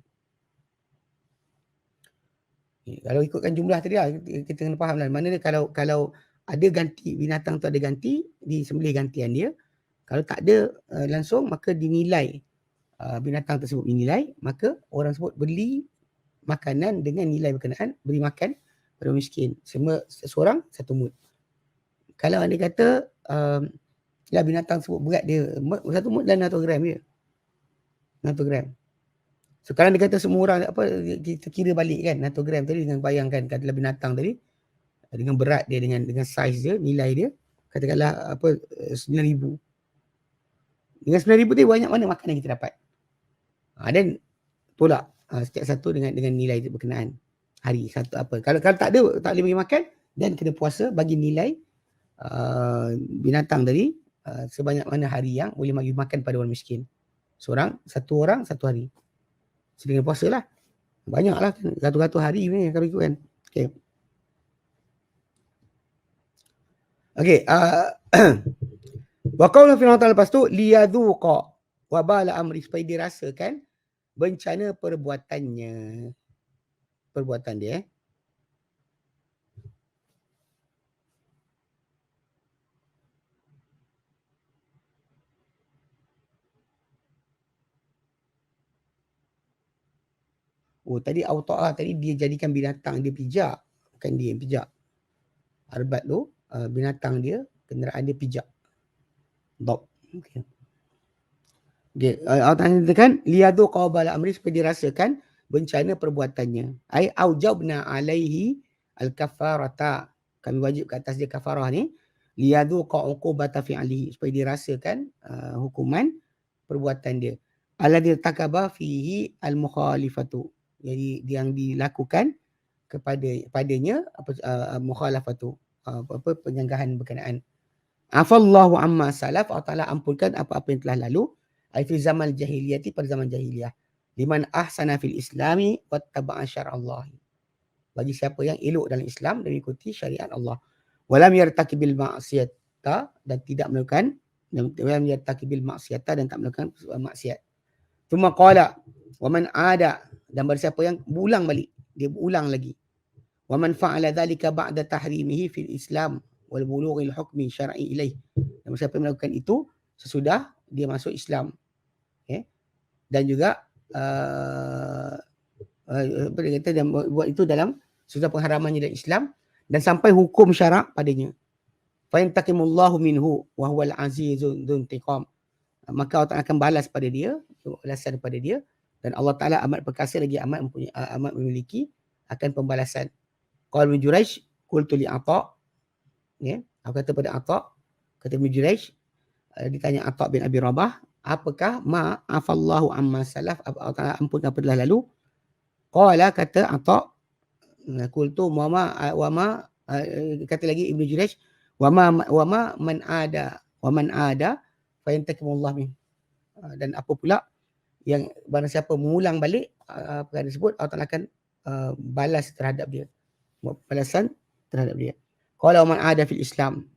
Kalau ikutkan jumlah tadi lah, kita kena faham lah. Mana dia kalau ada ganti, binatang tu ada ganti, disembelih gantian dia. Kalau tak ada langsung, maka dinilai, binatang tersebut dinilai, maka orang tersebut beli makanan dengan nilai berkenaan, beri makan pada miskin. Seorang 1 mud. Kalau anda kata lah binatang tersebut berat dia 1 mud dan 100 gram je. 100 gram. Sekarang dia kata semua orang kita kira balik kan 100 gram tadi, dengan bayangkan katalah binatang tadi dengan berat dia, dengan saiz dia, nilai dia, katakanlah 9,000. Dengan 9,000 tu banyak mana makanan kita dapat. Dan tolak setiap satu dengan nilai itu berkenaan. hari. Satu apa? Kalau tak ada, tak boleh bagi makan, dan kena puasa bagi nilai binatang tadi sebanyak mana hari yang boleh bagi makan pada orang miskin. Satu orang satu hari. Sedangkan puasa lah. Banyak lah kan. Ratus-ratus hari ni yang kami ikut kan. Okay. Okay. Wa qawla fi ta'ala, lepas tu liyadhuqa wa bala amri, supaya dirasakan bencana perbuatan dia. Oh, tadi auta'ah tadi dia jadikan binatang dia pijak. Bukan dia yang pijak. Arbat tu binatang dia, kenderaan dia pijak. Dog. Okay. Okay. Allah Ta'ala katakan liyadhu qawbala amri, supaya dirasakan bencana perbuatannya. Ai aujabna alaihi al-kafarata. Kami wajib ke atas dia kafarah ni. Liyadhu qa'uqubata fi'alihi, supaya dirasakan hukuman perbuatan dia. Alladhi takaba fihi al-mukhalifatu. Jadi yang dilakukan padanya mukhalafatu, penyanggahan berkenaan. Afallahu amma salaf, Allah Ta'ala ampunkan apa-apa yang telah lalu. Ai fi zaman jahiliyati, pada zaman jahiliyah. Liman ahsana fil islami wattaba'a syar'allah. Bagi siapa yang elok dalam Islam dan ikuti syariat Allah. Walam yartakibil ma'siyata, dan tidak melakukan, walam yartakibil ma'siyata, dan tak melakukan maksiat. Cuma qala wa man ada, dan barang siapa yang berulang balik, dia berulang lagi. Wa man fa'ala dhalika ba'da tahrimihi fil Islam wal bulughil hukmi syar'i ilaih. Dan siapa yang melakukan itu sesudah dia masuk Islam. Okay. Dan juga apa dia kata, dia buat itu dalam sudah pengharamannya dalam Islam dan sampai hukum syarak padanya. Fa yantakimullahu minhu wa huwal azizul dzuntiqam. Maka Allah akan balas pada dia, balasan pada dia, dan Allah Ta'ala amat perkasa lagi amat memiliki akan pembalasan. Qala Ibn Jurayj qultu li Atha, ya, aku kata pada Atha, kata Ibn Jurayj, ditanya Atha bin Abi Rabah, apakah ma'afallahu amma salaf, Allah Ta'ala ampun apa telah lalu? Qala, kata Atha, qultu wa ma kata lagi Ibn Jurayj, wa ma man ada fa yantakimullah min. Dan apa pula yang barang siapa mengulang balik perkara tersebut, Allah Ta'ala akan balas terhadap dia, balasan terhadap dia. Qala man ada fil Islam,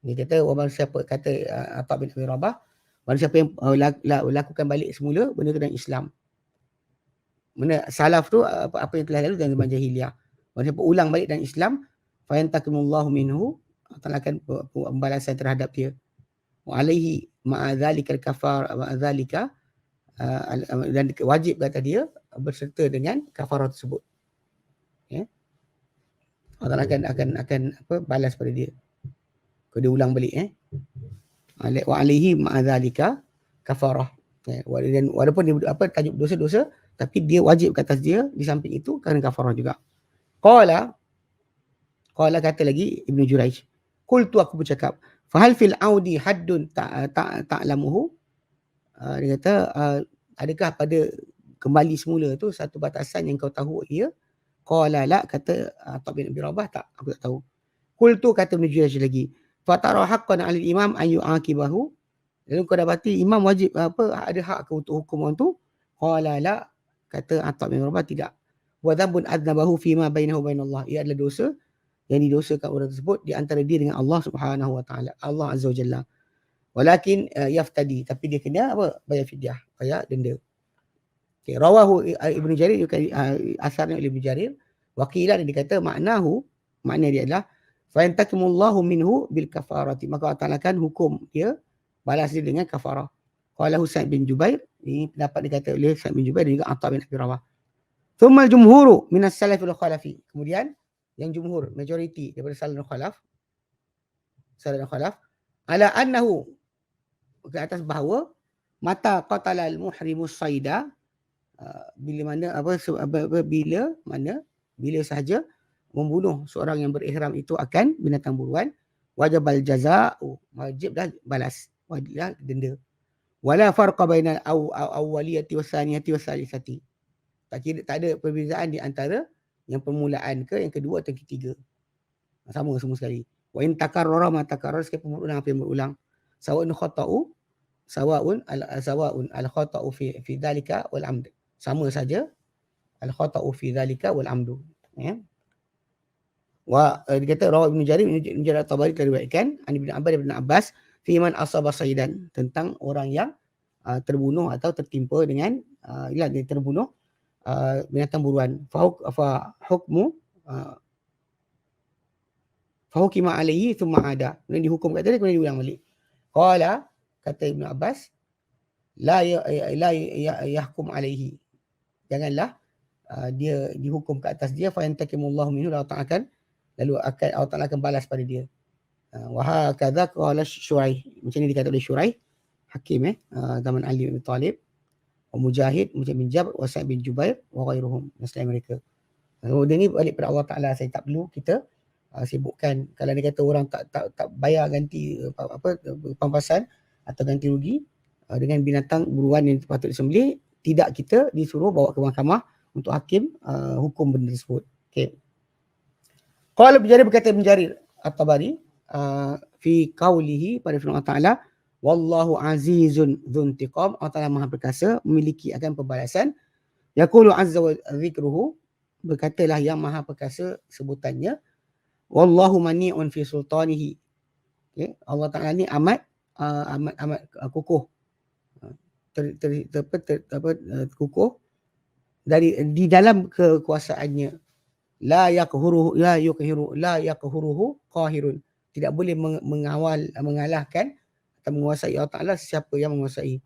dia kata barang siapa, kata Atha bin Abi Rabah, barang siapa yang lakukan balik semula benda tu dalam Islam. Mana salaf tu apa yang telah lalu dalam zaman jahiliyah. Barang siapa ulang balik dalam Islam, fa yantakimullahu minhu, Allah Ta'ala akan pembalasan terhadap dia. Wa alaihi ma'adhalika al-kafar ma'adhalika, dan wajib kata dia berserta dengan kafarah tersebut. Ya. Allah akan apa, balas pada dia. Kalau dia ulang balik wa alaihi ma'adhalika kafarah. Ya. Walaupun dia apa tajuk dosa-dosa, tapi dia wajib ke atas dia di samping itu kerana kafarah juga. Qala kata lagi Ibn Jurayj, qultu, aku bercakap, fahal fil audi haddun ta'lamuhu? Dia kata, adakah pada kembali semula tu satu batasan yang kau tahu dia? Qala la, kata Atha bin Abi Rabah, tak, aku tak tahu. Qultu, kata Ibn Jurayj lagi, fatara haqqan 'alal imam an yu'aqibahu. Lalu kau dapati imam wajib apa, ada hak ke untuk hukum orang tu? Qala la, kata Atha bin Abi Rabah, tidak. Wa dhanbun adnabahu fima bainahu bainallah. Ia adalah dosa yang didosakan orang tersebut di antara dia dengan Allah Subhanahu wa taala, Allah Azza wa Jalla. Walakin yaftadi, tapi dia kena apa? Bayar fidyah, bayar denda. Okay, rawahu Ibn Jarir, asarnya oleh Ibn Jarir. Waqilah, dia kata makna dia adalah fa yantakimullahu minhu bil kafarati, maka Allah Ta'ala kan hukum dia, balas dia dengan kafarah. Qala Sa'id bin Jubair, ini pendapat dikata oleh Sa'id bin Jubair dan juga Atha bin Abi Rabah. Thumma al-jumhuru minas salaf wal khalafi. Kemudian yang jumhur, majoriti daripada salaf dan khalaf, ala annahu, ke atas bahawa mata qatala al-muhrimus saida, bila sahaja membunuh seorang yang berihram itu akan binatang buruan, wajibal jazaa'u, wajiblah balas, wajiblah denda. Wala farqa bainal awwaliyati wasaniyati wasalisati. Tak ada perbezaan di antara yang permulaan ke, yang kedua atau yang ketiga. Sama semua sekali. Wa in takarrara ma takarrara, sekali berulang apa yang berulang. Sawa'un khata'u sawa'un al khata'u fi dhalika wal amd. Sama saja al khata'u fi dhalika wal amdu. Ya. Wa dia kata rawah Ibn Jarir At-Tabari diriwayatkan an Ibn Abbas fi man asaba saidan, tentang orang yang terbunuh atau tertimpa dengan dia terbunuh binatang buruan. Fa hukmu fahukima alaihi thumma ada. Kemudian dihukum kat dia, kemudian diulang balik. Qala, kata Ibn Abbas, la yahkum alaihi. Janganlah dia dihukum ke atas dia, fa yantakimullahu minhu, lalu Allah Ta'ala akan balas pada dia. Wa hakadha qala Syuraih. Macam ni dikata oleh Syuraih, hakim zaman Ali bin Talib, wa Mujahid, Mujahid bin Jabr, wa Sa'id bin Jubair, wa ghairuhum, dan selain mereka. Dia ni balik pada Allah Ta'ala. Saya tak perlu kita sibukkan. Kalau dia kata orang tak bayar ganti pampasan atau ganti rugi dengan binatang buruan yang patut disembelih, tidak kita disuruh bawa ke mahkamah untuk hakim hukum benda tersebut. Okey. Qala Ibn Jarir, berkata Ibn Jarir At-Tabari fi qawlihi, pada firman Allah Ta'ala, wallahu azizun dzuntiqam, Allah Ta'ala Maha Perkasa, memiliki akan pembalasan. Yaqulu azza wa dzikruhu, berkatalah yang Maha Perkasa sebutannya, wallahu mani'un fi sultanihi. Okay. Allah Ta'ala ni amat kukuh, kukuh di dalam kekuasaannya. La yaqhuruhu qahirun, tidak boleh mengalahkan atau menguasai Allah Ta'ala siapa yang menguasai.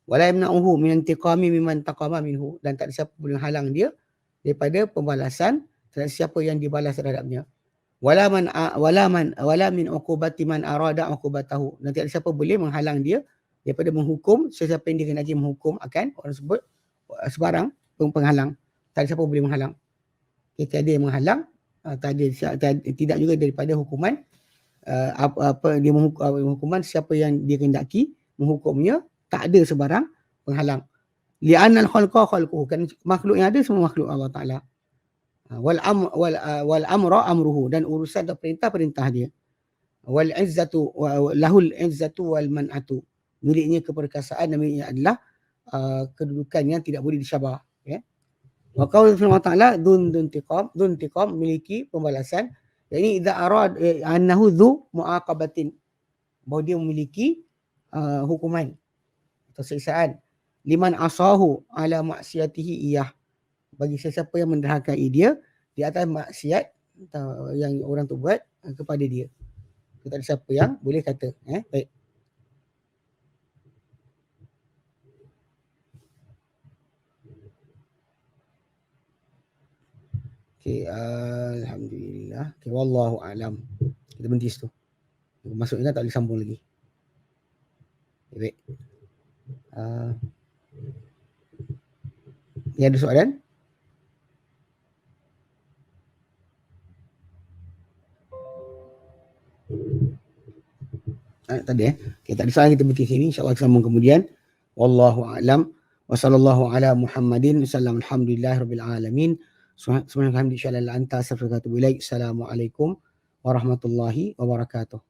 Wala yamna'uhu min intiqami mimman taqama minhu, dan tak ada siapa boleh halang dia daripada pembalasan terhadap siapa yang dibalas terhadapnya. Wala min uqubati man arada uqubatahu, nanti ada siapa boleh menghalang dia daripada menghukum sesiapa yang dikehendaki menghukum akan orang sebut sebarang penghalang. Tak ada siapa boleh menghalang. Tidak ada yang menghalang, tidak juga daripada hukuman dia hukuman siapa yang dia kehendaki menghukumnya, tak ada sebarang penghalang. Li'anal khalqa khalquhu, kan makhluk yang ada semua makhluk Allah Ta'ala. Wal amra amruhu, dan urusan atau perintah dia. Wal izzatu lahul izzatu wal man'atu, miliknya keperkasaan dan miliknya adalah kedudukan yang tidak boleh disyabah. Ya. Wa qaul firman Ta'ala dzuntiqam, memiliki pembalasan. Ini idza arad annahu dzu muaqabatin, bahawa dia memiliki hukuman atau siksaan. Liman asahu ala maksiatihi iyah, bagi sesiapa yang menderhakai dia di atas maksiat yang orang tu buat kepada dia. Tak ada siapa yang boleh kata. Baik. Okay, alhamdulillah. Okay, wallahu a'lam. Kita berhenti situ. Masuk ingat tak boleh sambung lagi. Okay, baik. Ni ada soalan? Tak ada. Okay, tak ada soalan, kita berhenti sini. InsyaAllah kita sambung kemudian. Wallahu a'lam. Wa sallallahu ala Muhammadin. Alhamdulillahirabbil alamin. Subhanallah, alhamdulillah, anta astaghfiruka wa atubu ilaik. Assalamualaikum warahmatullahi wabarakatuh.